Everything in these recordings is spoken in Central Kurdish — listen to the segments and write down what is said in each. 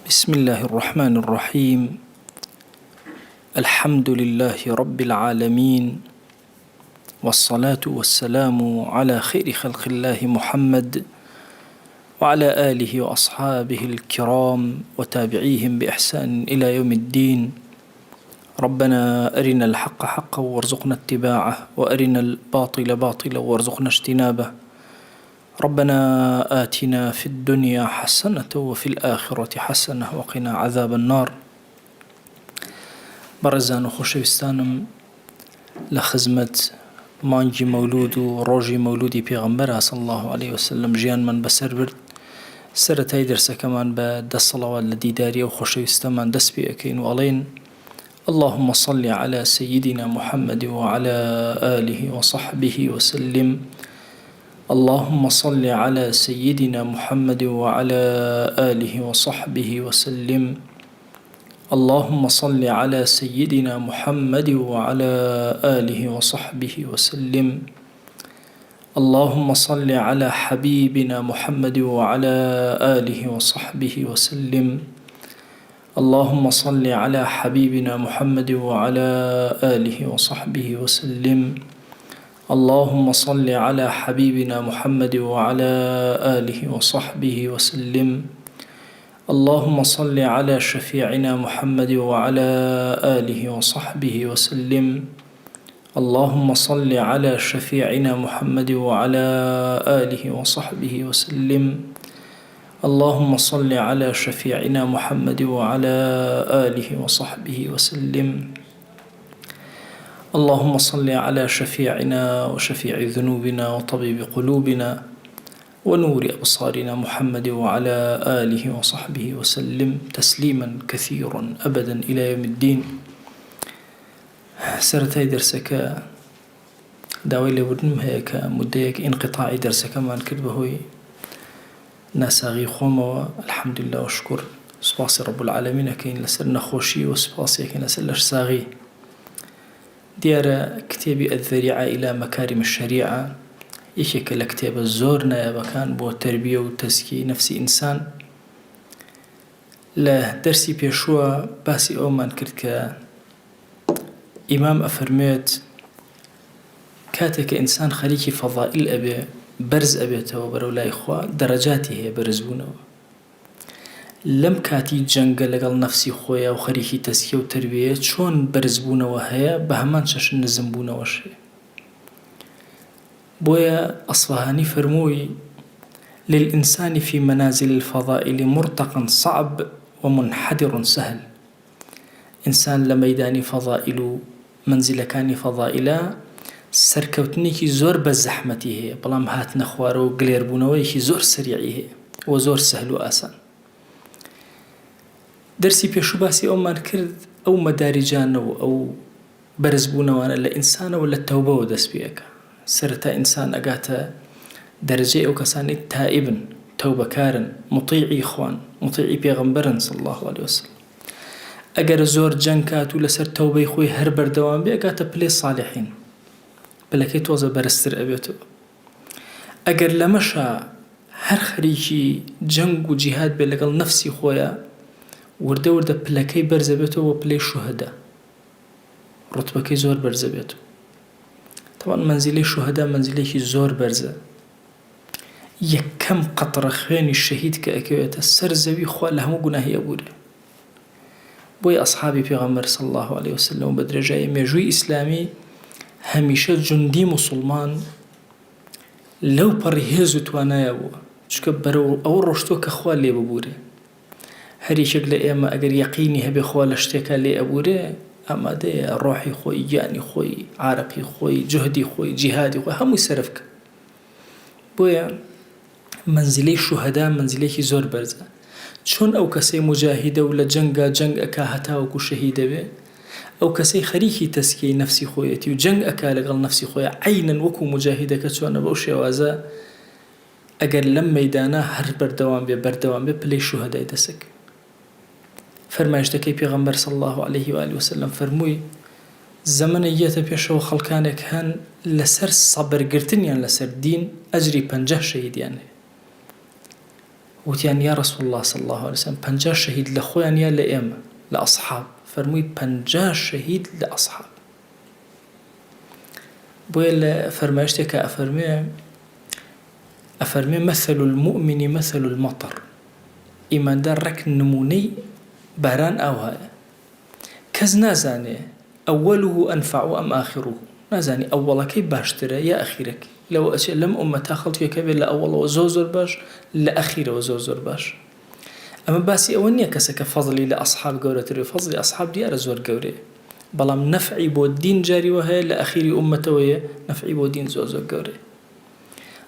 بسم الله الرحمن الرحيم. الحمد لله رب العالمين، والصلاة والسلام على خير خلق الله محمد وعلى آله وأصحابه الكرام وتابعيهم بإحسان إلى يوم الدين. ربنا أرنا الحق حقا وارزقنا اتباعه، وأرنا الباطل باطلا وارزقنا اجتنابه. ربنا آتنا في الدنيا حسنة وفي الآخرة حسنة وقنا عذاب النار. بەڕێزان و خۆشەویستانم، لە خزمەت مانگی مەولود و ڕۆژی مەولودی پێغەمبەرە صلی الله عليه وسلم ژیانمان بەسەر برد. سەرەتای دەرسەکەمان بە دەسەڵەوات لە دیداری و خۆشەویستەمان دەست پێ ئەکەین و ئەڵێن: اللهم صل على سيدنا محمد وعلى آله وصحبه وسلم. اللهم صل على سيدنا محمد وعلى آله وصحبه وسلم. اللهم صل على سيدنا محمد وعلى آله وصحبه وسلم. اللهم صل على حبيبنا محمد وعلى آله وصحبه وسلم. اللهم صل على حبيبنا محمد وعلى آله وصحبه وسلم. اللهم صل على حبيبنا محمد وعلى آله وصحبه وسلم. اللهم صل على شفيعنا محمد وعلى آله وصحبه وسلم. اللهم صل على شفيعنا محمد وعلى آله وصحبه وسلم. اللهم صل على شفيعنا محمد وعلى آله وصحبه وسلم. اللهم صل على شفيعنا وشفيع ذنوبنا وطبيب قلوبنا ونور أبصارنا محمد وعلى آله وصحبه وسلم تسليما كثيرا أبدا إلى يوم الدين. سەرەتای دەرسەکە داوای لێبوردنم هەیە کە مودەیەک ئینقیتاعی دەرسەکەمان کرد بەهۆی ناساغی خۆمەوە. الحەمدولله وشکر، سوپاسی رب العالمین ئەکەین لەسەر نەخۆشی و سوپاسی ئەکەین لەسەر لەشساغی. دیارە کتێبی الذەریعە إلى مەکارم الشەریعە یەکێکە لە کتێبە زۆر نایابەکان بۆ تەربیە و تەزکیەی نەفسی ئینسان. لە دەرسی پێشووە باسی ئەومان کرد کە ئیمام ئەفەرمێت کاتێککە ئینسان خەریکی فەضائیل ئەبێ، بەرز ئەبێتەوە بەرەو لای خوا، دەرەجاتی هەیە بەرزبوونەوە. لەم کاتی جەنگە لەگەڵ نەفسی خۆیە و خەریکی تەزکیە و تەربیەیە چۆن بەرزبوونەوە هەیە، بە هەمان شەش نزمبوونەوەش هەیە. بۆیە ئەسفەهانی فەرمووی: للإنسان في منازل الفضائل مرتقى صعب ومنحدر سهل. ئینسان لە مەیدانی فەضائیل و منزلەکانی فەضائیلە سەرکەوتنێکی زۆر بە زەحمەتی هەیە، بەڵام هاتنە خوارەوە و گلێربوونەوەیەکی زۆر سەریعی هەیە و زۆر سەهل و ئاسان. دەرسی پێشوو باسی ئەومان کرد ئەو مەداریجانەوە ئەو بەرزبوونەوانە لە ئینسانەوە لە تەوبەوە دەست پێەکە. سەرەتا ئینسان ئەگاتە دەرەجەی ئەو کەسانی تائیبن، تەوبەکارن، مطیعی خوان، مطیعی پێغەمبەرن صلی الله عليه وسلم. ئەگەر زۆر جەنگ کات و لەسەر تەوبەی خۆی هەر بەردەوام بێ، ئەگاتە پلەی ساڵحین، پلەکەی تۆزە بەرزتر ئەبێتەوە. ئەگەر لەمەشە هەر خەریکی جەنگ و جیهاد بێ لەگەڵ نەفسی خۆیە، وردە وردە پلەکەی بەرزە بێتەوە بۆ پلەی شوهەدا، ڕوتبەکەی زۆر بەرزە بێتەوە. طبعا منزلەی شوهەدا منزلێکی زۆر بەرزە. یەکەم قەترە خوێنی شەهید کە ئەکەوێتە سەر زەوی، خوا لە هەموو گوناهی ئەبورێ. بۆی ئەصحابی پێغەمبەر صلی الله عليه وسلم بە درێژایی مێژووی ئیسلامی هەمیشە جوندی موسڵمان لەو پەڕی هێز و توانایە بووە، چونکە بەرەو ئەو ڕۆشتووە کە خوا لێ ببورێ. هەر یەکێک لە ئێمە ئەگەر یەقینی هەبێ خوا لە شتێکە لێ ئەبورێ، ئامادەیە ڕۆحی خۆی، گیانی خۆی، عارەقی خۆی، جوهدی خۆی، جیهادی خۆی هەمووی سەرف بکە. بۆیە منزلەی شوهەدا منزلێکی زۆر بەرزە. چۆن ئەو کەسەی مجاهیدە و لە جەنگا جەنگ ئەکا هەتاوەکو شەهیدە بێ، ئەو کەسەی خەریکی تەزکیەی نەفسی خۆیەتی و جەنگ ئەکا لەگەڵ نەفسی خۆیە عەینەن وەکو مجاهیدەکە چۆنە، بەو شێوازە ئەگەر لەم مەیدانە هەر بەردەوام بێ پلەی شوهەدای دەسەک. فەرمایشتەکەی پێغەمبەر صلی الله عليه وآله وسلم فەرمووی: زەمنە یەتە پێشەوە خەڵکانێک هەن لەسەر سەبرگرتنیان لەسەر دین ئەجری 50 شەهیدیان هەیە. وتیان یا رسول الله صلى الله عليه وسلم 50 شهید لخویان یا لئێمە لە ئەصحاب فەرمووی 50 شهید لە ئەصحاب بۆیە لە فەرمایشتێکە ئەفەرمێ مثل المؤمن مثل المطر ئیماندار ڕەک نمونەی باران ئاوایە کەس نازانێ ئەوەله ئەنفع ئەم ئاخره نازانی ئەوەڵەکەی باشترە یا ئەخیرەکەی لەوە ئەچێت لەم ئومەتا خەڵکێکە بێت لە ئەوەڵەوە زۆر باش لە ئەخیرەوە زۆر باش ئەمە باسی ئەوە نییە کەسەکە فەضلی لە ئەصحاب گەورەتر فەضلی ئەصحاب دیارە زۆر گەورەیە بەڵام نەفعی بۆ دین جاریوە هەیە لە ئەخیری ئومەتەوەیە نەفعی بۆ دین زۆر گەورەیە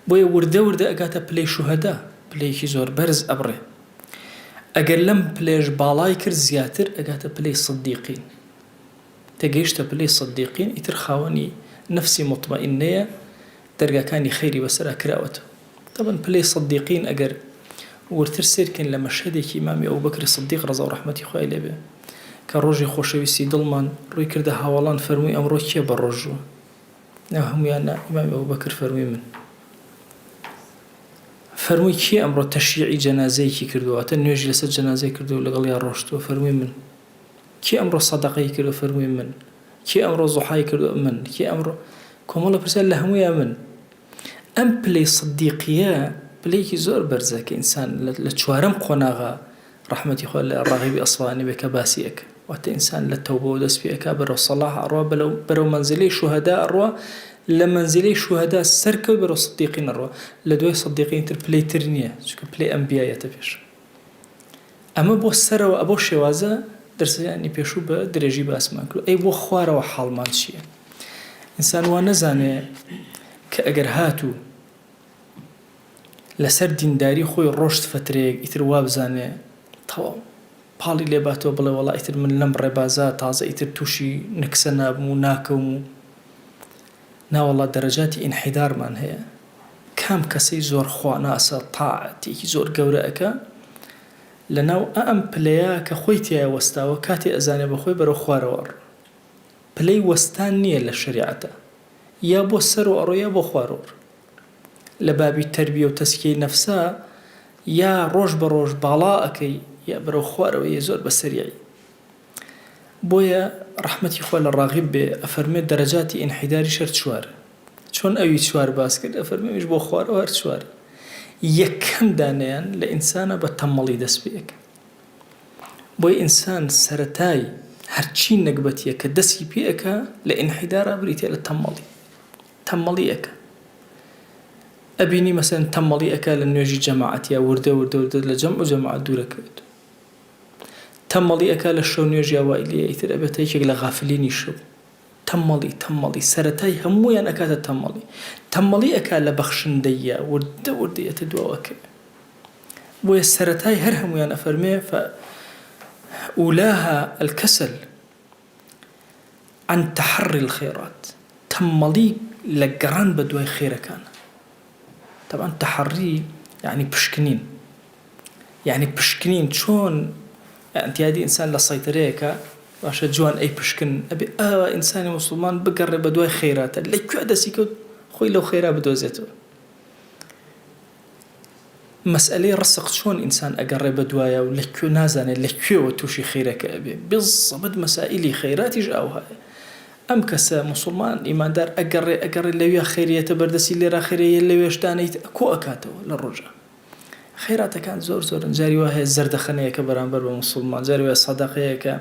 بۆیە وردە ئەگاتە پلەی شوهەدا پلەیەکی زۆر بەرز ئەبڕێ ئەگەر لەم پلێش باڵای کرد زیاتر ئەگاتە پلەی سدیقین تەگەیشتە پلەی سدیقین ئیتر خاوەنی نفسی مطمئنەیە دەرگاکانی خەیری بەسەرا کراوەتەوە طبعا پلەی سدیقین ئەگەر ورتر سیرکن لە مەشهەدێکی ئیمامی ئەبوبەکر سدیق ڕەزا و ڕەحمەتی خوای لێبێ کە ڕۆژی خۆشەویستی دڵمان ڕووی کردە هاوڵان فەرمووی ئەمڕۆ کێ بە ڕۆژووە ناو هەمویان ئیمامی ئەبوبەکر فەرمووی من فەرمووی کێ ئەمڕۆ تەشیعی جەنازەیەکی کردووە تە نوێژی لەسەر جەنازەی کردو لەگەڵ یا ڕۆشتووە فەرمووی من کێ ئەمڕۆ سەدەقەی کردو فەرمووی من کێ ئەمڕۆ زوحای کردو من کێ ئەمڕۆ کۆمەڵە پرسیار لە هەموویان من ئەم پلەی سدیقیە پلەیەکی زۆر بەرزە کە ئینسان لە چوارەم قۆناغا ڕەحمەتی خوا لە ڕاغیبی ئەسفهانی بێ کە باسی ئەکە واتە ئینسان لە تەوبە و دەست پێ ئەکا بەرەو سەلاح ئەڕوا بەرەو مەنزیلەی شوهەدا ئەڕوا لە مەنزیلەی شوهەدا سەرکەوت بەرەو سدیقین ئەڕوا لە دوای سدیقین تر پلەی تر نییە چونکە پلەی ئەنبیایەتە پێش ئەمە بۆ سەرەوە ئەبۆ شێوازە دەرسەکانی پێشوو بە درێژی باسمان کرد ئەی بۆ خوارەوە حاڵمان چییە ئینسان وا نەزانێ کە ئەگەر هاتوو لەسەر دینداری خۆی ڕۆشت فترەیەک ئیتر وا بزانێ تەواو پاڵی لێباتەوە بڵێ وەڵا ئیتر من لەم ڕێبازە تازە ئیتر تووشی نکسە نابم و ناکەم و ناوەڵا دەرەجاتی ئینحیدارمان هەیە کام کەسەی زۆر خواناسە تاعەتێکی زۆر گەورە ئەکە لەناو ئەم پلەیە کە خۆی تایە وەستاوە کاتێ ئەزانێ بەخۆی بەرەو خوارەوە پلەی وەستان نییە لە شریعەتە یا بۆ سەر و ئەڕۆ یا بۆ خوارەوە لە بابی تەربیە و تەسکیەی نەفسا یا ڕۆژ بە ڕۆژ باڵا ئەەکەی یا بەرەو خوارەوە یە زۆر بەسەریعی بۆیە ڕەحمەتی خوا لە ڕاغیب بێ ئەفەرمێت دەرەجاتی ئینحیداری شەر چوارە چۆن ئەوی چوار باس کرد ئەفەرمێش بۆ خوارەوە هەر چوارە یەکەم دانیان لە ئینسانە بە تەمەڵی دەست پێەکە بۆی ئینسان سەرەتای هەرچی نەکبەتیە کە دەستی پێەکە لە ئینحیدارە بریتێ لە تەمەڵی ئەکە ئەبینی مەسەن تەمەڵی ئەکە لە نوێژی جەماعەتیا وردە لە جەمع و جەماعەت دوورەکەوێت تەمەڵی ئەکە لە شەو نوێژی ئەوائیلیە ئیتر ئەبێتە یەکێک لە غافلینی شەو تەمەڵی سەرەتای هەموویان ئەکاتە تەمەڵی ئەکا لە بەخشندەیە وردەیەتە دواوەکە بۆیە سەرەتای هەر هەموویان ئەفەرمێ ئولاها الكسل عن تحري الخيرات تەمەڵی لە گەڕان بە دوای خێرەکانە طبعا تحري يعني پشکنین چۆن ئەنتیادی ئینسان لە سەیترەیەکە باشە جوان ئەی پشکن ئەبێ ئینسانی موسڵمان بگەڕێ بە دوای خێراتە لەکوێ دەستی کەوت خۆی لەو خێرا بدۆزێتەوە مەسئلەی ڕسق چۆن ئینسان ئەگەڕێ بە دوایە و لەکوێ نازانێت لەکوێوە تووشی خێرەکە ئەبێ بزەبت مەسائلی خێراتیش ئاوهایە ئەم کەسە موسڵمان ئیماندار ئەگەڕێ لەوێ خێریەتە بەردەسی لێرا خێرەیە لەوێشدانیت کۆ ئەکاتەوە لە ڕۆژە خێراتەکان زۆرن جاری وا هەیە زەردەخەنەیەکە بەرامبەر بە موسڵمان جاری وایە سەدەقەیەکە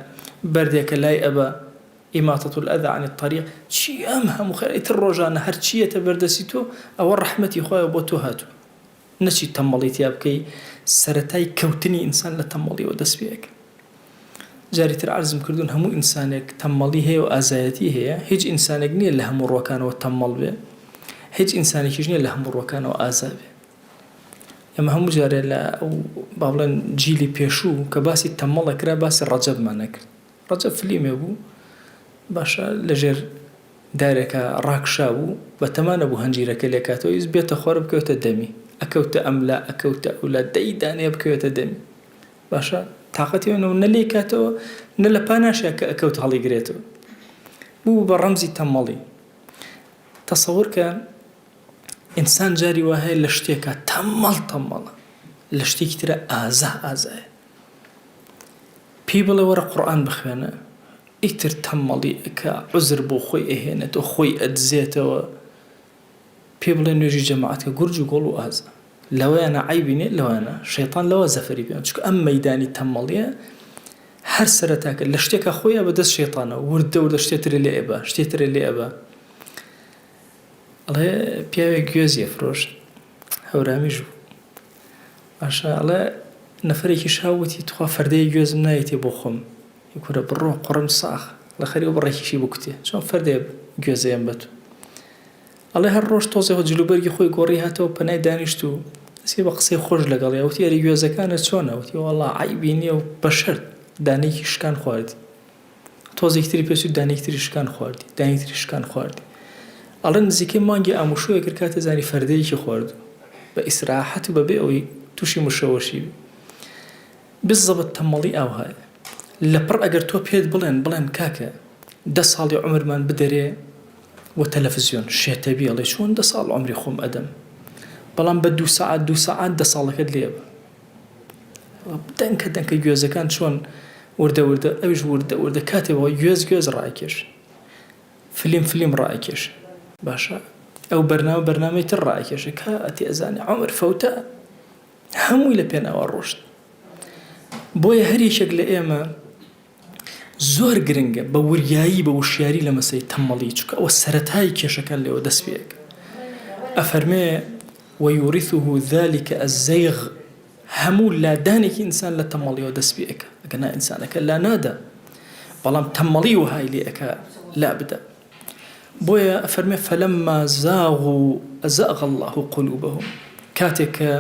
بەردێکە لای ئەبە ئیماتەة الأذى عن الطريق چی ئەم هەموو خێر ئیتر ڕۆژانە هەرچیەتە بەردەسی تۆ ئەوە ڕەحمەتی خوایە بۆ تۆ هاتووە نەچی تەمەڵی تیا بکەی سەرەتای کەوتنی ئینسان لە تەمەڵیەوە دەست پێەکە جاریتر عەرزم کردوون هەموو ئینسانێک تەمەڵی هەیە و ئازایەتی هەیە هیچ ئینسانێک نییە لە هەموو ڕۆکانەوە تەمەڵ بێ هیچ ئینسانێکیش نییە لە هەموو ڕۆکانەوە ئازا بێ ئەمە هەموو جارێ لە ئەو با بڵێن جیلی پێشوو کە باسی تەمەڵەکرا باسی ڕەجەبمان نەکرد ڕەجەب فلیمێ بوو باشە لەژێر دارێکە ڕاکشا بوو بە تەمانە بوو هەنجیرەکە لێکاتەوە ویست بێتە خوار بکەوتە دەمی ئەکەوتە ئەملا ئەکەوتە ئەولا دەیدانێ بکەوێتە دەمی باشە تااقەتیەوەنەوە نەلێکاتەوە نە لە پاناشە کە ئەکەوت هەڵیگرێتەوە بوو بە ڕەمزی تەمەڵی تەسەوور کە ئینسان جاری وا هەیە لە شتێکە تەمەڵە لە شتێکی ترە ئازایە پێی بڵێ وەرە قورئان بخوێنە ئیتر تەمەڵی ئەکا عوزر بۆ خۆی ئەهێنێتەوە خۆی ئەدزێتەوە پێ بڵێ نوێژی جەماعەتکە گورج و گۆڵ و ئازا لەوەیانە عیبی نێ لەوانە شەیطان لەوە زەفەری پێ چونکە ئەم مەیدانی تەمەڵیە هەر سەرەتاکە لە شتێکە خۆیە بەدەست شەیطانەوە وردە شتێترە لێ ئەبە شتێترە لێ ئەبە ئەڵێ پیاوێک گوێزی ئەفرۆشت هەورامیش بوو باشە ئەڵێ نەفەرێکی شاوتی تخوا فەردەی گوێزم نایەتێ بۆ خۆم یکورە بڕۆ قڕم ساخ لە خەریوە بڕێکیشی بکوتێ چۆن فەردێ گوێزەیەم بەت ئەڵێ هەر ڕۆژ تۆزێەوە جلوبەرگی خۆی گۆڕی هاتەوە پەنای دانیشت و دەسێ بە قسەی خۆش لەگەڵی وتی یاری گوێزەکانت چۆنە وتی وەڵڵا عیبی نییە و بەشەر دانەیەکی شکان خواردی تۆزێکتری پێچوو دانەیەکتری شکان خواردی دانەیەکتری شکان خواردی ئەڵێ نزیکەی مانگی ئاموشووە کرد کاتە زانی فەردەیەکی خوارد بە ئیسراحەت و بەبێ ئەوەی تووشی مشەوەشی بزەبت تەمەڵی ئاوهایە لەپڕ ئەگەر تۆ پێت بڵێن کاکە 10 ساڵی عمرمان بدەرێ و تەلەڤیزیۆن شێتەبی ئەڵێ چۆن 10 ساڵ عمری خۆم ئەدەم بەڵام بە 2 ساعات 10 ساڵەکەت لێ بە دەنکە گوێزەکان چۆن وردە ئەویش وردە کاتێەوە گوێز ڕائکێش فلیم ڕائکێش باشە ئەو بەرنامەی تر ڕائکێشە کە ئەتێزانێ عمر فەوتە هەمووی لە پێناوە ڕۆشت بۆیە هەریشێک لە ئێمە زۆر گرنگە بە وریایی بە وشیاری لە مەسەی تەمەڵی چونکە ئەوە سەرەتای کێشەکان لێوە دەست پێیەکە ئەفەرمێ ويورثه ذلك الزيغ هەموو لادانێکی ئینسان لە تەمەڵیەوە دەست پێیەکە ئەگەنا ئینسانەکە لا نادا بەڵام تەمەڵی وهای لێ ئەکا لا بدە بۆیە ئەفەرمێ فەلەمما زاغوا أزاغ الله قلوبهم کاتێککە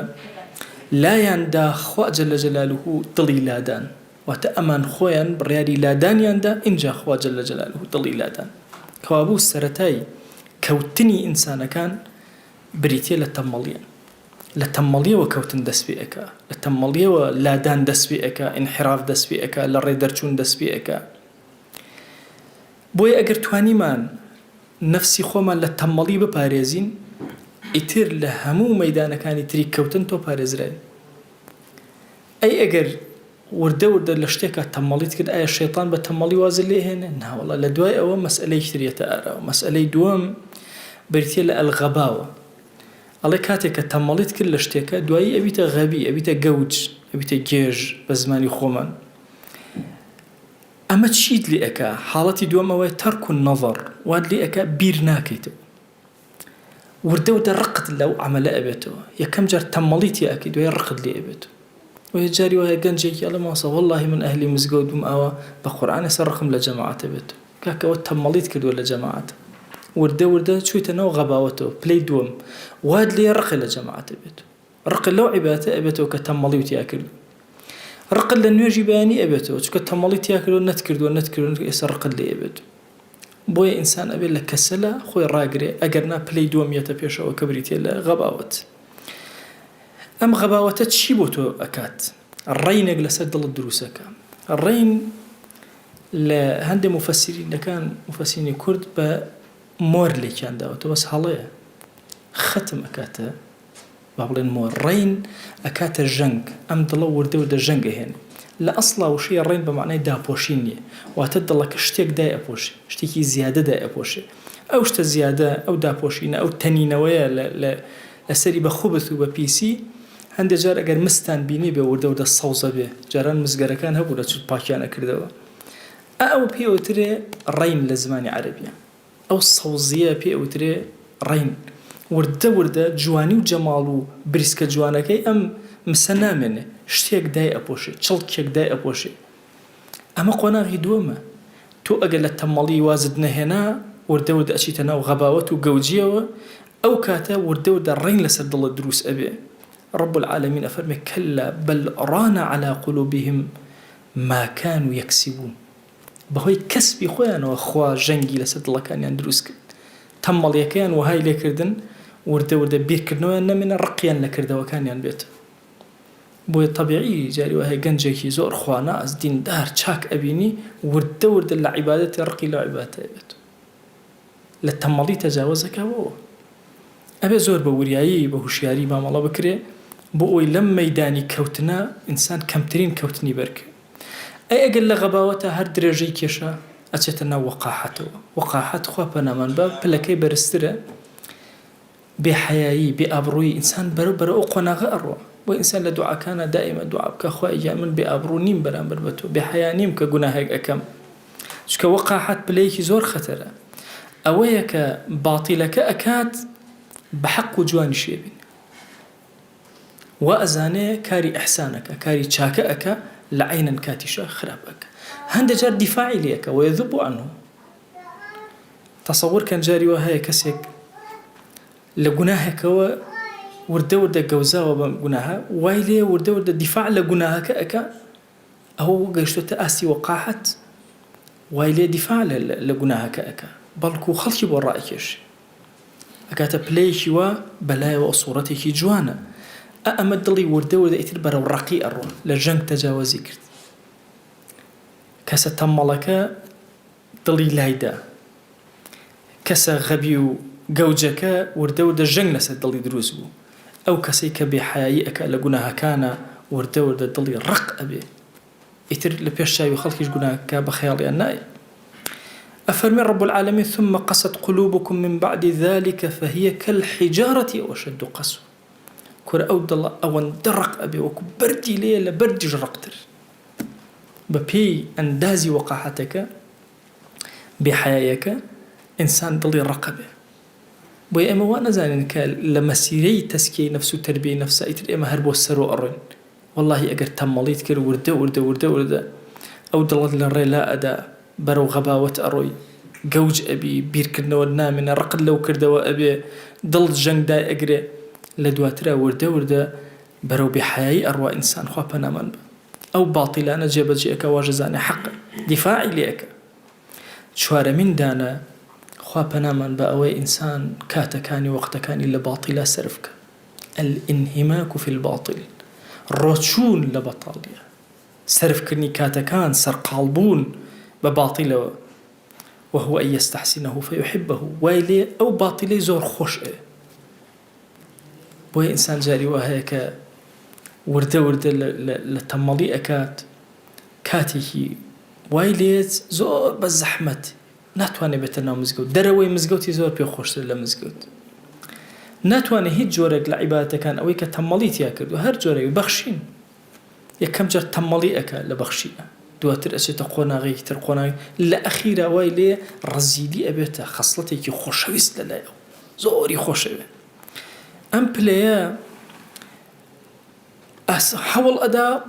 لایاندا خوا جەل جەلالوه دڵی لادان واتە ئەمان خۆیان بڕیاری لادانیاندا اینجا خوا جەل جەلالوه دڵی لادان کەوابوو سەرەتای کەوتنی ئینسانەکان بریتێ لە تەمەڵیان لە تەمەڵیەوە کەوتن دەست پێ ئەکا لە تەمەڵیەوە لادان دەست پێ ئەکا ئینحراف دەست پێ ئەکا لە ڕێدەرچوون دەست پێ ئەکا بۆیە ئەگەر توانیمان نەفسی خۆمان لە تەمەڵی بپارێزین ئیتر لە هەموو مەیدانەکانی تری کەوتن تۆ پارێزرای ئەی ئەگەر وردە لە شتێکە تەمەڵیت کرد ئایا شەیطان بە تەمەڵی وازر لێ هێنێ ناوەڵە لە دوای ئەوە مەسئلەی تریەتە ئاراوە مەسئلەی دووەم بریتێ لە ئەلغەباوە ئەڵێ کاتێک کە تەمەڵیت کرد لە شتێکە دوایی ئەبیتە غەبی ئەبیتە گەوج ئەبیتە گێژ بە زمانی خۆمان ئەمە چیت لێ ئەکا حاڵەتی دووەم ئەوەیە تەرک النەظەر وات لێ ئەکا بیر ناکەیتەوە وردە ڕقت لەو عەمەلە ئەبێتەوە یەکەم جار تەمەڵیتی ئەکەی دوای ڕقت لێ ئەبێتەوە وهي جاري وهي جنجي الله ما والله من أهل مزجود أوا بقرآن سرقم لجماعة بيت كاك وتمليت كدو لجماعة ورده شوي تنو غباوته بلاي دوم واد لي رق لجماعة بيت رق لو عباته أبيته كتمليت يأكل رق لنيجي بياني أبيته شو كتمليت يأكل ونتكردو يسرق اللي أبيته بوي إنسان أبي لك كسلة خوي راقري أجرنا بلاي دوم يتبيش أو كبريتي غباوت ئەم غەباوەتە چی بۆ تۆ ئەکات ڕێینێک لەسەر دڵت دروستەکە ڕێین لە هەندێک مفەسیرینی کورد بە مۆر لێکیان داوەتەوە بەس هەڵەیە ختم ئەکاتە با بڵێن مۆر ڕێین ئەکاتە ژەنگ ئەم دڵە وردە ژەنگ ئەهێن لە ئەسڵا وشەیە ڕێین بە معنای داپۆشین نییە واتە دڵەکە شتێک دای ئەپۆشێ شتێکی زیادە دای ئەپۆشێ ئەو شتە زیادە ئەو داپۆشینە ئەو تەنینەوەیە لەسەری بە خوبت و بە پیسی هەندێک جار ئەگەر مستان بینی بێ وردە سەوزە بێ جاران مزگەرەکان هەبوو لە چوت پاکیانە کردەوە ئەو پێوترێ ڕین لە زمانی عەرەبیە ئەو سەوزیە پێوترێ ڕین وردە جوانی و جەماڵ و بریسکە جوانەکەی ئەم مسە نامێنێ شتێک دای ئەپۆشێ چڵکێک دای ئەپۆشێ ئەمە قۆناغی دووەمە تۆ ئەگەر لە تەمەڵی وازت نەهێنا وردە ئەچیتە ناو غەباوەت و گەوجیەوە ئەو کاتە وردە ڕین لەسەر دڵت دروست ئەبێ رب العالمين أفرمي كلا بل ران على قلوبهم ما كانوا يكسبون بهوي كسبي خوان وخوا جنگي لسد الله كان يندروس تمل يكان وهاي لكردن ورده بير كردنوان من الرقيان لكرده وكان ينبيت بوي طبيعي جاري وهي جنجي زور خوانا از دين دار چاك أبيني ورده لعبادة رقي لعبادة أبيت لتملي تجاوزك هو أبي زور بورياي بهوشياري بام الله بكري بۆ ئەوەی لەم مەیدانی کەوتنە ئینسان کەمترین کەوتنی بەرکە. ئەی ئەگەر لە غەباوەتە هەر درێژەی کێشە ئەچێتە ناو وەقاحەتەوە. وەقاحەت خوا پەنامان بە پلەکەی بەرزترە، بێحەیایی بێئابڕووی ئینسان بەرەو ئەو قۆناغە ئەڕوە. بۆ ئینسان لە دوعاکانە دائیمە دوعا بکە خوای یا من بێئابڕوو نیم بەرامبەر بە تۆ، بێحەیا نیم کە گوناهێک ئەکەم. چونکە وەقاحەت پلەیەکی زۆر خەتەرە. ئەوەیە کە باتیلەکە ئەکات بە حەق و جوانی شێبین، وا ئەزانێ کاری ئەحسانەکە، کاری چاکە ئەکە، لە عینەن کاتیشە خراپ ئەکە. هەندێک جار دیفاعی لێەکە وەیەذوب عنه. تەسەوور کەن جاری وا هەیە کەسێک لە گوناهێکەوە وردە وردە گەوزاوە بە گوناهە، وای لێ وردە وردە دیفاع لە گوناهەکە ئەکە، ئەوە گەیشتۆتە ئاستی وەقاحەت، وای لێ دیفاع لە گوناهەکە ئەکە، بەڵکو خەڵکی بۆ ڕائەکێشێ، ئەکاتە پلەیەکی وا بەلایەوە سوورەتێکی جوانە. ئەمە دڵی وردە وردە ئیتر بەرەو ڕەقی ئەڕۆ، لە جەنگ تەجاوزی کرد. کەسە تەممەڵەکە دڵی لایدا، کەسە غەبی و گەوجەکە وردە وردە ژەنگ لەسەر دڵی دروست بوو. ئەو کەسەی کە بێحەیایی ئەکا لە گوناهەکانە وردە وردە دڵی ڕق ئەبێ، ئیتر لە پێش چاوی خەڵکیش گوناهەکە بە خەیاڵیان نایە. أفرمي رب العالمين ثم قست قلوبكم من بعد ذلك فهي كالحجارة أو أشد قسوة. كور أو دل أو درق أبي وكو بردي ليه لبردي جرقتر ببي أندازي وقاحتك بحياك إنسان دلي رقبه. بوي أما وانا زانين لمسيري تسكي نفسه تربية نفسه إتر إما هربو السرو أرن والله أجر تماليت كر وردة أو دلت للري لا أدا برو غباوة أروي جوج أبي بير كرنا والنامنا رقد لو كردا وأبي ضل جنگ دا أجري لدواترا وردة برو بحياي أروى إنسان خوابنا من أو باطلانة جيبك واجزاني حق دفاعي ليك شوار من دانا خوابنا من بأوي إنسان كاتكاني وقتكاني لباطلا سرفك الانهماك في الباطل روتشون لبطالية سرفكني كاتكان سرقالبون بباطله وهو أن يستحسنه فيحبه ويلي أو باطلي زور خوش بوي إنسان جاري وهيك وردة لتمالي أكات كاتيه ويليت زور بزحمت ناتواني بتنا مزجوت دروي مزجوتي زور بيخوش لمزجوت ناتواني هيج جورك لعبادته كان أويك تماليت ياكل وهر جوري بخشين يكم جر تمالي أكا لبخشينا دواتر أشي تقونا ترقونا لأخيرا ويلي رزيلي أبيتا خصلتي كي خوشويست للايو زوري خوشوي أم بلايا حول أدا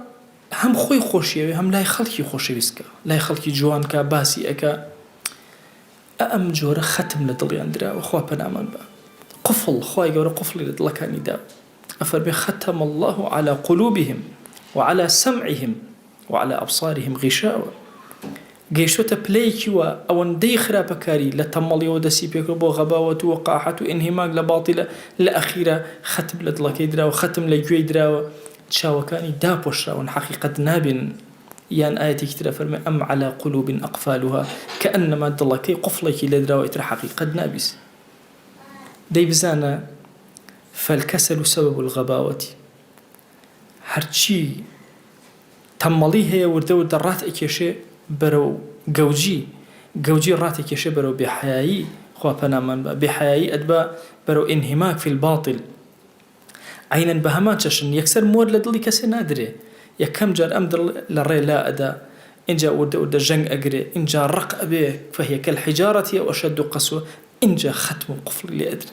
هم خوي خوشيوي هم لاي خلقي خوشويسكا لاي خلقي جوانكا باسي أكا أم جورا ختم لدلي عندرا وخوا بنامان با قفل خواي جورا قفل لدلكاني دا أفرمي ختم الله على قلوبهم وعلى سمعهم وعلى أبصارهم غشاوة جيشوتا بلايكيوا أو ندي خرابكاري لتمالي ودسي بيكربو غباوة وقاحة انهماك لباطلة لأخيرا ختم لدلكي دراو ختم لجوي دراو تشاوكاني دابوشرا ون حقيقة نابن يان آياتي كتير فرمي أم على قلوب أقفالها كأنما دلكي قفلكي لدراو إتر حقيقة نابس دي بزانا فالكسل سبب الغباوة هرچي تمالي هي وردة رات اكيشي برو جوجي رات اكيشي برو بحياي خوابنا من بحياي ادبا برو انهماك في الباطل عينا بهماتشن يكسر مور لدلي كسي نادري يكم جار امدر للري لا ادا ان جاء وردة جنگ اقري ان جاء رق ابيه فهي كالحجارة او اشد قسوة ان جاء ختم قفل اللي ادري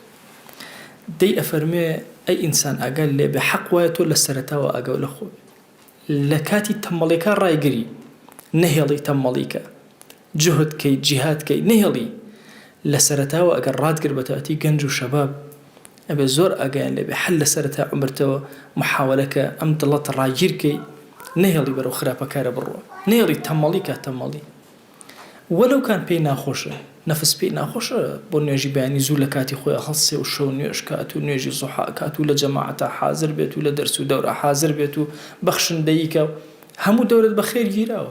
دي افرمي اي انسان اقل لي بحق ويتو لسرتاوى اقول اخوه لكاتي تماليكا رايقري نهيلي تماليكا جهد كي جهاد كي نهيلي لسرتاوى اقل راد قربتاتي قنجو شباب ابي زور اقال لي بحل سرتا عمرتو محاولك امدلت رايجير كي نهيلي برو خرابا كارا بروا نهيلي تماليكا تمالي ولو كان بينا خوشه نفس بينا خوشه بو نيجي بياني زول كاتي خويا خلصي وشو نيوش كاتو نيجي صحاء كاتو لجماعة حاضر بيتو لدرسو دورة حاضر بيتو بخشن ديكا همو دورة بخير جيراو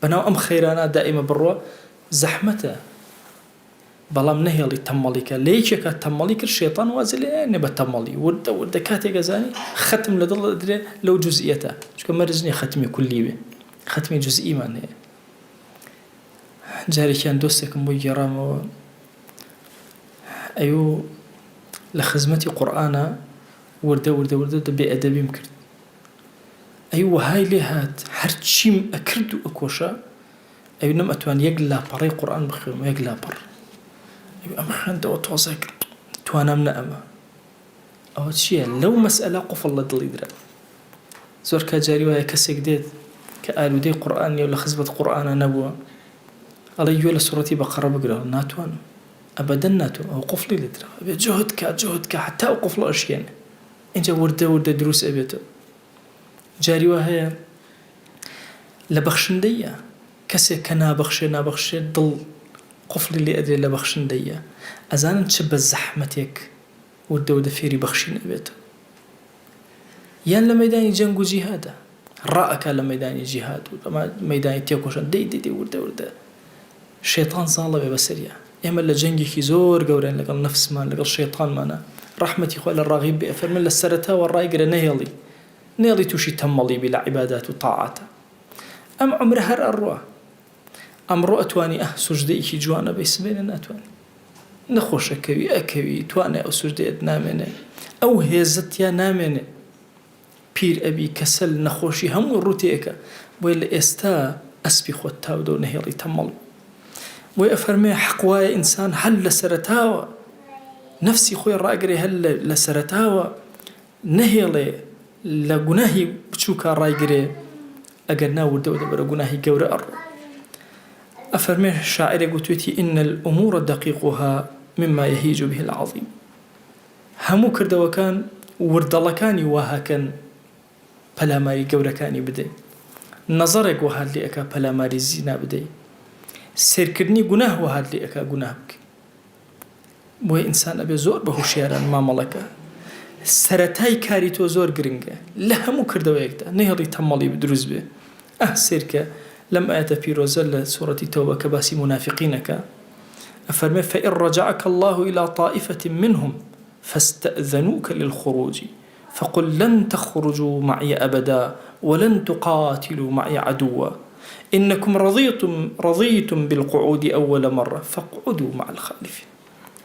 بناو أم خيرانا دائما بروا زحمته بەڵام نەهێڵی تەمەڵیکە لە یەکێکە تەمەڵی کرد شێطان وازە لێنێ بە تەمەڵی وردە کاتێک ئەزانی ختم لە دڵ دەدرێ لەو جوزئیەتە چونکە مەرج نییە ختمی کولی بێ ختمی جوزئیمان هەیە جارێکیان دۆستێکم بۆی گێڕامەوە ئەیوو لە خزمەتی قورئانە وردە بێ ئەدەبیم کرد ئەیوو وەهای لێ هات هەرچیم ئەکرد و ئەکۆشە ئەیوو نەم ئەتوان یەک لاپەڕەی قورئان بخوێم یەک لاپەڕ ئەمە خوێندەوە تۆزە کرد توانام نە ئەمە ئەوە چییە لەو مەسئلە قوفڵ لە دڵی درا زۆر کات جاری وایە کەسێک دێت کە ئالوودەی قورئان نییە و لە خزمەت قورئانە نەبووە ئەڵێ گوێ لە سوڕەتی بەقەرە بگرەوە ناتوانم ئەبەدەن ناتوانم ئەو قوفڵی لێ درا ئەبێ جۆهد کە حتا ئەو قوفڵە ئەشکێنێ اینجا وردە دروست ئەبێتەوە جاری وا هەیە لە بەخشندەیە کەسێک کە نابەخشێ دڵ قفڵی لێ ئەدرێ لە بەخشندەیە ئەزانن چ بە زەحمەتێک وردە فێری بەخشین ئەبێتە یان لە مەیدانی جەنگ و جیهادە ڕائەکە لە مەیدانی جیهاد و ئەمە مەیدانی تێکۆشان دەی وردە شێطان زاڵە بێ بەسەریە ئێمە لە جەنگێکی زۆر گەورەن لەگەڵ نەفسمان لەگەڵ شێطانمانە ڕەحمەتی خوا لە ڕاغیب بێ ئەفەرمێن لە سەرەتاوە ڕایگرە نێڵی تووشی تەمەڵی بی لە عیبادات و تاعاتە ئەم عومرە هەر ئەڕوا ئەمڕۆ ئەتوانی سوژدەیەکی جوانە بەی سبێنە ناتوانێت نەخۆشەکەوی ئەکەوی توانێ ئەو سوژدەیەت نامێنێ ئەو هێزت یا نامێنێ پیر ئەبی کەسەل نەخۆشی هەموو ڕوتێکە بۆی لە ئێستا ئەسپی خۆت تاودە و نەهێڵی تەمەڵ بۆی ئەفەرمێ حەق وایە ئینسان هەل لە سەرەتاوە نەفسی خۆی ڕاگرێ هەل لە سەرەتاوە نەهێڵێ لە گوناهی بچووکە ڕایگرێ ئەگەر ناوردەوە دەبەرە گوناهی گەورە ئەڕۆ أفرمي شاعر قلتوتي إن الأمور دقيقها مما يهيج به العظيم همو كردوا كان وردلكاني وها كان بلاماري قوركاني بدي نظرك وها اللي أكا بلاماري زينا بدي سيركرني قناه وها اللي أكا قناه بك بوي إنسان أبي زور بهوشيارا ما ملكا سرتاي كاريتو زور قرنجا لهمو كردوا يكتا نهري تمالي بدروز به سيركا لم آية في روزل سورة توبة كباسي منافقينك أفرمي فإن رجعك الله إلى طائفة منهم فاستأذنوك للخروج فقل لن تخرجوا معي أبدا ولن تقاتلوا معي عدوا إنكم رضيتم بالقعود أول مرة فاقعدوا مع الخالفين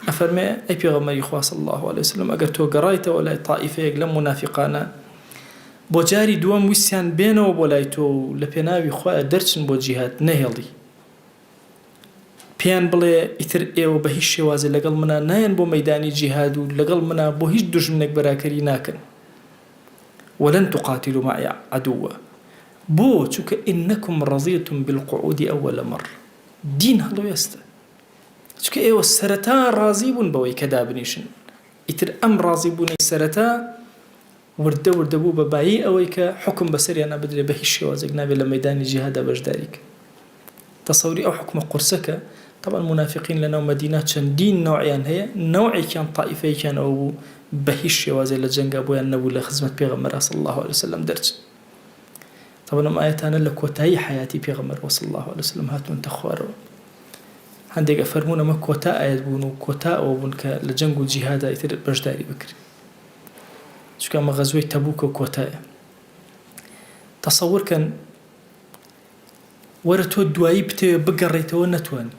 أفرمي أي بيغمري خواه صلى الله عليه وسلم أقرتوا قرايته ولا طائفة يقلم منافقانا بۆ جاری دووەم ویسیان بێنەوە بۆ لای تۆ و لە پێناوی خۆیان دەرچن بۆ جیهاد نەهێڵی پێیان بڵێ ئیتر ئێوە بە هیچ شێوازە لەگەڵ منە نایەن بۆ مەیدانی جیهاد و لەگەڵ منە بۆ هیچ دوژمنێک بەراکەری ناکەن ولن تقاتلوا معي عدوا بۆ چونکە إنكم رضيتم بالقعود أول مرة دین هەڵوێستە چونکە ئێوە سەرەتا ڕازی بوون بەوەی کە دابنیشن ئیتر ئەم ڕازی بوونەی سەرەتا وردە بوو بە بایی ئەوەی کە حکم بەسەریان نابدرێ بە هیچ شێوازێک نابێت لە مەیدانی جیهادا بەشداریک تەسەوری ئەو حکمە قورسەکە طبعا منافقین لەناو مەدینە چەندین نوعیان هەیە نوعێکیان تائیفەیەکیان ئەوە بوو بە هیچ شێوازێک لە جەنگا بۆیان نەبوو لە خزمەت پێغەمبەر صلی الله عليه وسلم دەرچن طبعا ئەم ئایەتانە لە کۆتایی حیاتی پێغەمبەر صلی الله عليه وسلم هاتوونتە خوارەوە هەندێک ئەفەرموون ئەمە کۆتا ئاەت بوون و کۆتا ئەوە بوون کە لە جەنگ و جیهادا ئیتر بەشداری بکرێت چونکە ئەمە غەزوەی تەبووکە و کۆتایە تەسەوورکەن وەرە تۆ دوایی بتەوێ بگەڕێیتەوە نەتوانی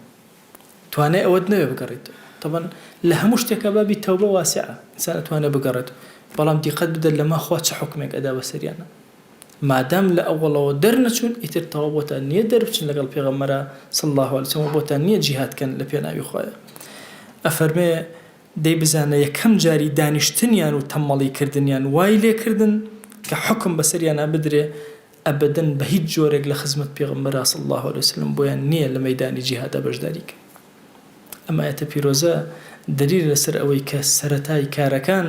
توانای ئەوەت نەوێ بگەڕێیتەوە طبعا لە هەموو شتێکە بابی تەوبە واسعە ئینسان ئەتوانێ بگەڕێت بەڵام دیقەت بدە لەما خوا چ حکمێک ئەدا بەسەریانە مادام لە ئەوڵەوە دەرنەچوون ئیتر تەوا بۆتان نییە دەربچن لەگەڵ پێغەمبەرە صلی الله عليه وسلم بۆتان نییە جیهادکەن لە پێناوی خوایە ئەفەرمێ دەی بزانە یەکەم جاری دانیشتنیان و تەمەڵیکردنیان وای لێکردن کە حکم بەسەریانە بدرێ ئەبەدەن بە هیچ جۆرێک لە خزمەت پێغەمبەر صلی الله عليه وسلم بۆیان نییە لە مەیدانی جیهادا بەشداریکە ئەم ئایەتە پیرۆزە دلیل لەسەر ئەوەی کە سەرەتای کارەکان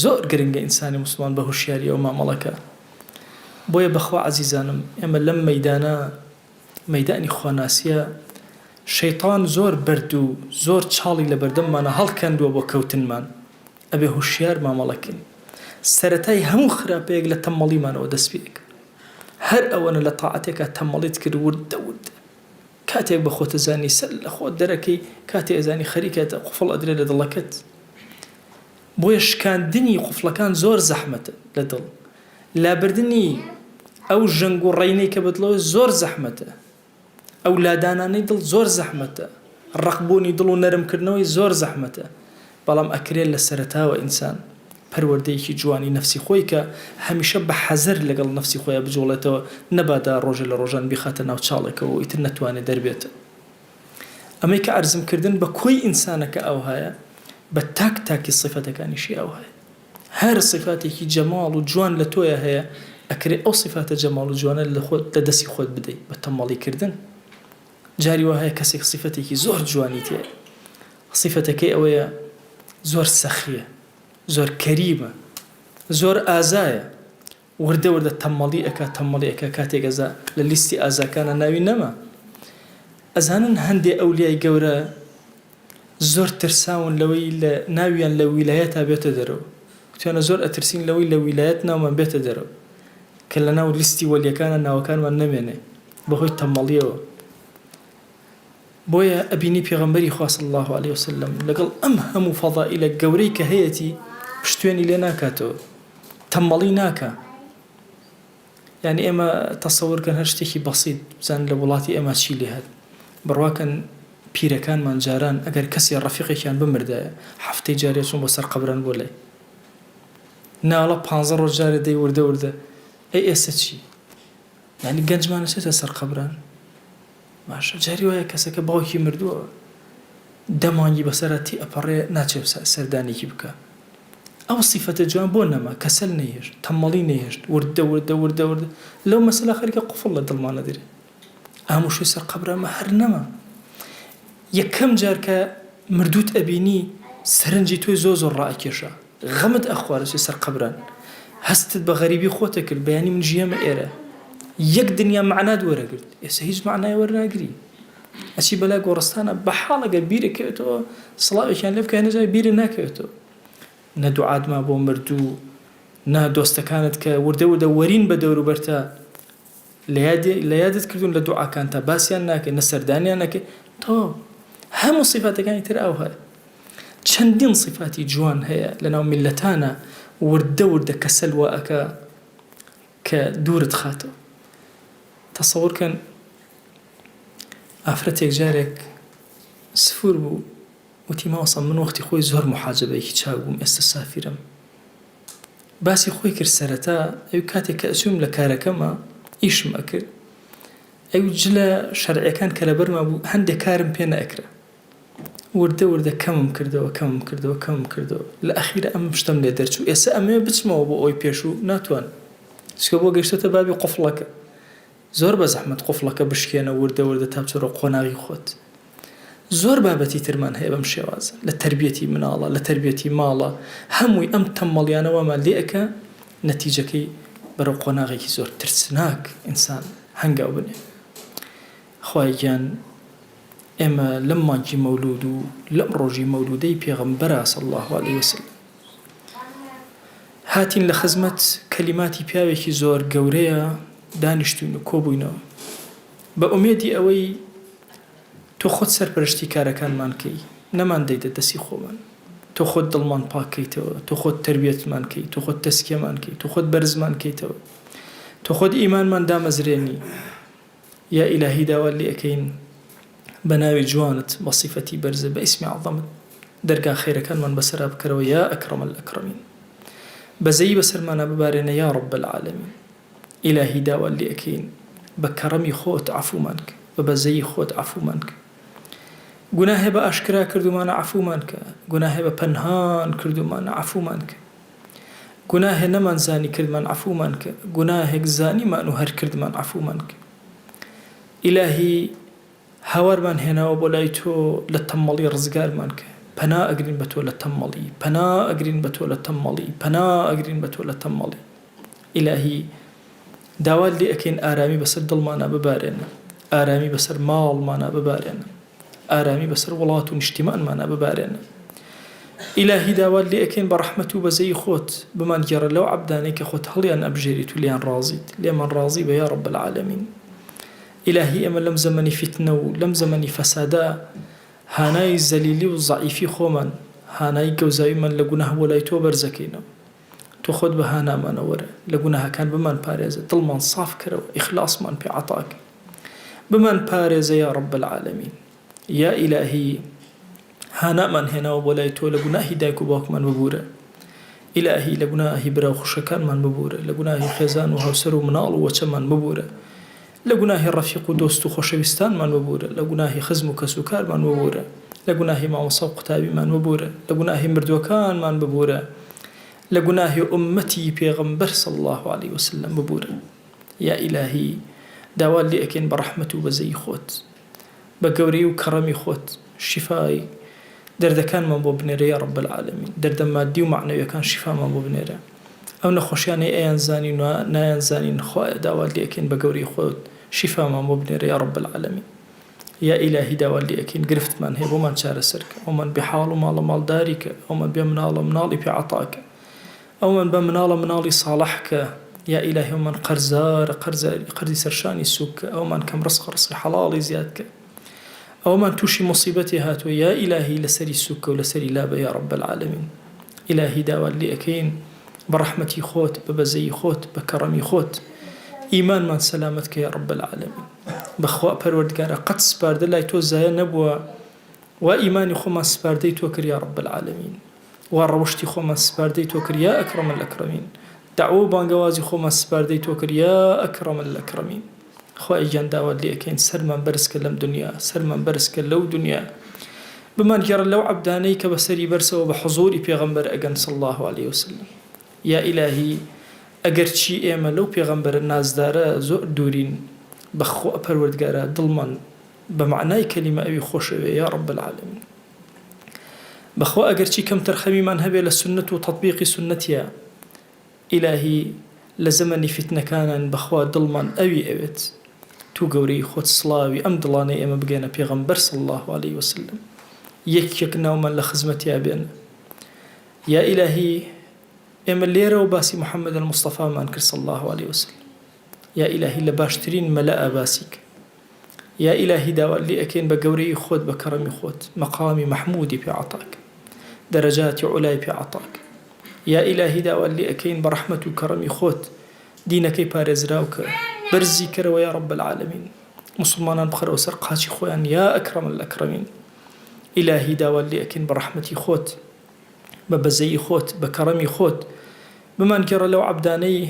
زۆر گرنگە ئینسانی موسڵمان بە هوشیاریە و مامەڵەکە بۆیە بەخوا عەزیزانم ئێمە لەم مەیدانە مەیدانی خواناسیە شەیطان زۆر بەرد و زۆر چاڵی لە بەردەممانە هەڵکەندووە بۆ کەوتنمان ئەبێ هوشیار مامەڵەکەین سەرەتای هەموو خراپەیەک لە تەمەڵیمانەوە دەست پێ هەر ئەوەنە لە تاعەتێکە تەمەڵیت کرد وردە کاتێک بە خۆت ئەزانی سەر لە خۆت دەرەکەی کاتێک ئەزانی خەریکەتە قوفڵ ئەدرێت لە دڵەکەت بۆیە شکاندنی قوفڵەکان زۆر زەحمەتە لە دڵ لابردنی ئەو ژەنگ و ڕێینەی کە بەدڵەوە زۆر زەحمەتە ئەو لادانانەی دڵ زۆر زەحمەتە ڕقبوونی دڵ و نەرمکردنەوەی زۆر زەحمەتە بەڵام ئەکرێت لە سەرەتاوە ئینسان پەروەردەیەکی جوانی نەفسی خۆی کە هەمیشە بە حەزەر لەگەڵ نەفسی خۆیان بجوڵێتەوە نەبادا ڕۆژە لە ڕۆژان بیخاتە ناو چاڵێکەوە و ئیتر نەتوانێت دەربێتە ئەمەی کە عەرزمکردن بە کۆی ئینسانەکە ئەو هەیە بە تاکی سیفەتەکانیشی ئەو هەیە هەر سیفاتێکی جەماڵ و جوان لە تۆیە هەیە ئەکرێت ئەو سیفاتە جەماڵ و جوانە لە دەستی خۆت بدەیت بە تەماڵیکردن جاری وا هەیە کەسێک سیفەتێکی زۆر جوانی تێ سیفەتەکەی ئەوەیە زۆر سەخیە زۆر کەریمە زۆر ئازایە وردە تەمەڵی ئەەکە کاتێک ئەزا لە لیستی ئازاکانە ناوی نەما ئەزانن هەندێ ئەولیای گەورە زۆر ترساون لەوەی لە ناویان لە ویلایەتە بێتە دەرەوە توانە زۆر ئەترسین لەوەی لە ویلایەت ناومان بێتە دەرەوە کە لە ناو لیستی وەلیەکانە ناوەکانمان نەمێنێ بەهۆی تەمەڵیەوە بۆیە ئەبینی پێغەمبەری خوا صلی الله عليه وسلم لەگەڵ ئەم هەموو فەضائیلە گەورەی کە هەیەی پشتوێنی لێ ناکاتەوە تەمەڵی ناکە یعنی ئێمە تەسەوورکەن هەر شتێکی بەسیط بزان لە وڵاتی ئێمە چی لێ هات بڕواکەن پیرەکانمان جاران ئەگەر کەسی ڕەفیقێکیان بمردایە هەفتەی جارێ چوون بۆ سەر قەبران بۆ لای ناڵە 15 ڕۆژ جارێ دەی وردە ئەی ئێستا چی یعنی گەنجمانە چێتە سەر قەبران باشە جاری وایە کەسەکە باوکی مردووە دەمانگی بەسەرەتی ئەپەڕێ ناچێت سەردانێکی بکە ئەو سیفەتە جوان بۆ نەما کەسەل نەهێشت تەمەڵی نەهێشت وردە لەو مەسەلا خەریکە قوفڵ لە دڵمانە دەرێت ئاموشوی سەر قەبرامە هەر نەما یەکەم جار کە مردووت ئەبینی سەرنجی تۆی زۆر ڕائەکێشە غەمت ئەخوارەچێ سەر قەبران هەستت بە غەریبی خۆتە کرد بەیانی من ژیەمە ئێرە یەک دنیا معنات وەرەگرت ئێستا هیچ معنای وەرناگری ئەچی بەلای گۆڕستانە بە حاڵەگە بیرەکەوێتەوە سڵاوێکیان لێ بکە نەجای بیرە ناکەوێتەوە نە دوعاتما بۆ مردوو نا دۆستەکانت کە وردە وەرین بە دەوروبەرتە لە یادت کردوون لە دوعاکان تا باسییان ناکەی نە سەردانیان ناکەی تۆ هەموو سیفاتەکانی تر ئەو هەیە چەندین سیفاتی جوان هەیە لەناو میلەتانە وردە کەسەل وائەکە کە دوورت خاتەوە تەسەوورکەن ئافرەتێک جارێک سفور بوو وتی ماوەسە من وەختی خۆی زۆر محاجبەیەکی چاک بووم ئێستا سافرم باسی خۆی کرد سەرەتا ئەو کاتێک کە ئەچووم لە کارەکەمە ئیشم ئەکرد ئەو جلە شەرعیەکان کە لەبەرما بوو هەندێک کارم پێ نەئەکرا وردە کەمم کردەوە لە ئەخیرە ئەم شتم لێ دەرچوو ئێستا ئەمێ بچمەوە بۆ ئەوی پێشوو ناتوان چکە بۆ گەیشتۆتە بابی قوفڵەکە زۆر بە زەحمەت قوفڵەکە بشکێنە وردە تا بچۆرە قۆناغی خۆت زۆر بابەتی ترمان هەیە بەم شێوازە لە تربیەتی مناڵە لە تربیەتی ماڵە هەمووی ئەم تەمەڵیانەوەمان لێ ئەکە نەتیجەکەی بەرەو قۆناغێکی زۆر ترسناک ئینسان هەنگاو بنێ خوای گیان ئێمە لەم مانگی مەولود و لەم ڕۆژی مەولودەی پێغەمبەرە صلی الله عليه وسلم هاتین لە خزمەت کەلیماتی پیاوێکی زۆر گەورەیە دانیشتوین و کۆبووینەوە بە ئومێدی ئەوەی تۆ خۆت سەرپەرشتی کارەکانمان کەی نەمان دەیدە دەستی خۆمان تۆ خۆت دڵمان پاکەیتەوە تۆ خۆت تربیەتمان کەی تۆ خۆت تەسکیەمان کەی تۆ خۆت بەرزمان کەیتەوە تۆ خۆت ئیمانمان دامەزرێنی یا ئیلاهی داوا لێ ئەەکەین بە ناوی جوانت بە سیفەتی بەرزە بە ئیسمی عەظەمت دەرگا خێرەکانمان بەسەرا بکەرەوە یا ئەکرەم الئەکرەمین بەزەیی بەسەرمانە ببارێنە یا رب العالمین ئیلاهی داوا لێ ئەەکەین بە کەڕەمی خۆت عەفومان کە بە بەزەیی خۆت عەفومان کە گوناهێ بە ئاشکرا کردومانە عەفومان کە گوناهێ بە پەنهان کردومانە عەفومان کە گوناهێ نەمان زانی کردمان عەفومان کە گوناهێک زانیمان و هەر کردمان عەفومان کە ئیلاهی هاوارمان هێناوە بۆ لای تۆ لە تەمەڵی ڕزگارمان کە پەنا ئەگرین بە تۆ لە تەمەڵی پەنا ئەگرین بە تۆ لە تەمەڵی پەنا ئەگرین بە تۆ لە تەمەڵی ئیلاهی داوا لێ ئەەکەین ئارامی بەسەر دڵمانە ببارێنە ئارامی بەسەر ماڵمانە ببارێنە ئارامی بەسەر وڵات و نیشتیمانمانە ببارێنە ئیلاهی داوا لێ ئەەکەین بە ڕەحمەت و بەزەی خۆت بمان گێڕە لەو عەبدانەی کە خۆت هەڵیان ئەبژێریت و لیان ڕازیت لێمان ڕازی بە یا رب العالمین إلهي أما لم زمني فتنة ولم زمني فسادا هاناي زليلي وضعيفي خومن هاناي جوزاي من لجناه ولا يتوبر زكينا تأخذ بهانا ما نورة لجناه كان بمن بارزة طلمان صاف كرو إخلاص من في عطاك بمن بارزة يا رب العالمين يا إلهي هانا من هنا ولا يتو لجناه دايكو باك من ببورة إلهي لجناه برا خشكان من ببورة لجناه خزان وهوسر ومنال وشمان ببورة لجناه الرفيق دوست خوشويستان من ببورة لجناه خزم كسكر من ببورة لجناه مع وصوق تابي من ببورة لجناه مردوكان من ببورة لجناه أمتي بيغمبر صلى الله عليه وسلم ببورة يا إلهي داوال لي أكين برحمته بزي خوت بقوري وكرمي خوت شفاي درد كان من بوبنير يا رب العالمين درد مادي ومعنوي كان شفاء من بوبنير أو نخوشياني أيان زاني نايان زاني نخوة داوال لي أكين بقوري خوت شفاء من بوبنير يا رب العالمين يا إلهي داوال لي أكين قرفت من هيب ومن شار سرك ومن بحال مال دارك ومن بمنال منالي في عطاك أو من بمنال منالي صالحك يا إلهي ومن قرزي سرشاني سوك أو من كم رزق حلالي زيادك أو من توشي مصيبتي هاتو يا إلهي لسري سوك ولسري لابا يا رب العالمين إلهي داوال لي أكين برحمتي خوت ببزي خوت بكرمي خوت إيمان من سلامتك يا رب العالمين بخواء پروردگارا قد سپارده لای تو زای نبوا و إيماني خو من سپارده توكر يا رب العالمين وروشتي خو من سپارده توكر يا أكرم الأكرمين دعوه بانقوازي خو من سپارده توكر يا أكرم الأكرمين خواهي جان داود لي أكين سر من برسك لم دنيا سر من برسك لو دنيا بمن جرى لو عبدانيك بسري برسه وبحضوري بيغمبر أجن صلى الله عليه وسلم يا إلهي ئەگەرچی ئێمە لەو پێغەمبەرە نازدارە زۆر دوورین بەخوا پەروەردگارە دڵمان بە معنای کەلیمە ئەوی خۆشەوێ یا رب العالمین بەخوا ئەگەرچی کەم تەرخەمیمان هەبێ لە سنت و تەطبیقی سنەتیە ئیلاهی لە زەمەنی فتنەکانان بەخوا دڵمان ئەوی ئەوێت تو گەورەی خۆت سڵاوی ئەم دڵانەی ئێمە بگەنە پێغەمبەر صلی الله عليه وسلم یەک ناومان لە خزمەتیا بێن یا ئیلاهی ئێمە لێرە و باسی محەممەد المستەفامان کرد صلی الله عليه وسلم یا ئیلاهی لە باشترین مەلەئە باسیک یا ئیلاهی داوات لێ ئەکەین بە گەورەی خۆت بە کەڕەمی خۆت مەقامی مەحمودی پێ عەتاک دەرەجاتی عولای پێ عەتاک یا ئیلاهی داوات لێ ئەکەین بە ڕەحمەت و کەڕەمی خۆت دینەکەی پارێزراوکە بەرزی کەرەوە یا رب العالمین مسلمانان بخەرەوە سەر قاچی خۆیان یا ئەکرەم الئەکرەمین ئیلاهی داوات لێ ئەکەین بە ڕەحمەتی خۆت بە بەزەیی خۆت بە کەڕەمی خۆت بمان گەڕە لەو عەبدانەی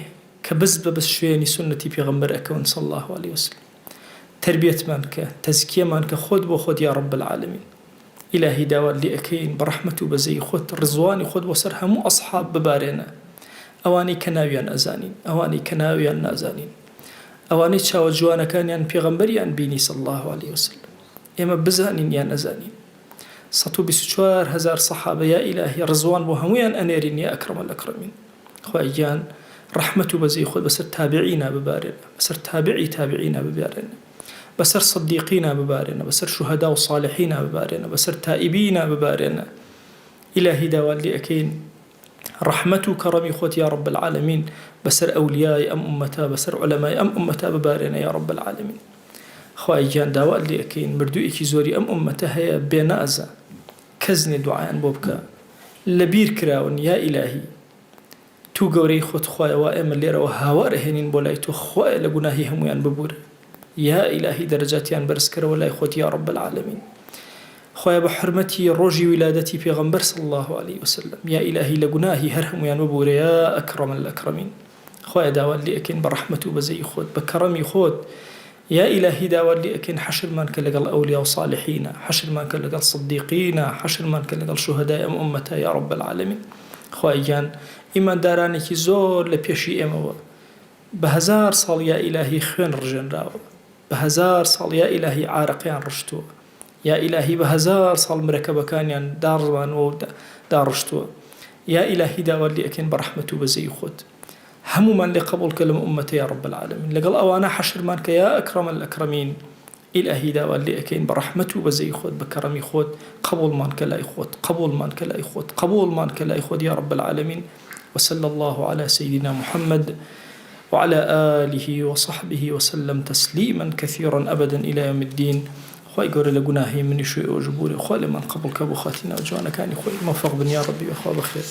کە بەس شوێنی سنەتی پێغەمبەر ئەکەون صلی الله عليه وسلم تربیەتمان کە تەزکیەمان کە خۆت بۆ خۆت یا رب العالمین ئیلاهی داوات لێ ئەکەین بە ڕەحمەت و بەزەیی خۆت ڕزوانی خۆت بۆ سەر هەموو ئەسحاب ببارێنە ئەوانەی کە ناویان ئەزانین ئەوانەی کە ناویان نازانین ئەوانەی چاوە جوانەکانیان پێغەمبەریان بینی صلی الله عليه وسلم ئێمە بزانین یان نەزانین 124,000 صحابة يا إلهي رزوان بوهميان أنيرين يا أكرم الأكرمين خواهيان رحمة بزي خود بسر تابعينا ببارنا بسر تابعينا ببارنا بسر صديقينا ببارنا بسر شهداء وصالحين ببارنا بسر تائبين ببارنا إلهي داوال لي أكين رحمة وكرمي خوت يا رب العالمين بسر أولياء أم أمتا بسر علماء أم أمتا ببارنا يا رب العالمين خواهيان داوال لي أكين مردو إيكي زوري أم أمتا هيا بينازا كزني دعاء بوبكا لبير كراون يا إلهي تو گەورەی خۆت خوایە وا ئێمە لێرەوە هاوار هێنین بۆ لای تۆ خوایە لە گوناهی هەمویان ببوورە یا ئیلاهی دەرەجاتیان بەرزکەرەوە لای خۆت یا رب العالمین خوایە بە حرمەتی ڕۆژی ولادەتی پێغەمبەر صلی الله عليه وسلم یا ئیلاهی لە گوناهی هەر هەمویان ببوورە یا ئەکرەم الئەکرەمین خوایە داوات لێ ئەکەین بە ڕەحمەت و بەزەی خۆت بە کەڕەمی خۆت یا ئیلاهی داوات لێ ئەکەین حەشرمان کە لەگەڵ ئەولیا و صالحینە حەشرمان کە لەگەڵ صدیقینە حەشرمان کە لەگەڵ شوهەدای ئەم ئومەتە یا رب العالمین خوای گیان ئیماندارانێکی زۆر لە پێشی ئێمەوە بە 1000 ساڵ یا ئیلاهی خوێن ڕژێنراوە بە 1000 ساڵ یا ئیلاهی عارەقیان ڕشتووە یا ئیلاهی بە 1000 ساڵ مرەکەبەکانیان داڕوانەوە و داڕشتووە یا ئیلاهی داوات لێ ئەکەین بە ڕەحمەت و بەزەی خۆت هەمومان لێ قبول کە لەم ئومەتە یا رب العالمین لەگەڵ ئەوانە حەشرمان کە یا ئەکرەم الئەکرەمین إلهي داوات لي أكين برحمته وبزي خود بكرمي خود قبول مان كلاي خود قبول مان كلاي خود قبول مان كلاي خود يا رب العالمين وصلى الله على سيدنا محمد وعلى آله وصحبه وسلم تسليما كثيرا أبدا إلى يوم الدين. خوي قول لقناهي من شوي وجبوري خوي لمن قبل كابو خاتنا وجوانا كان خوي موفق بن يا ربي وخوا بخير.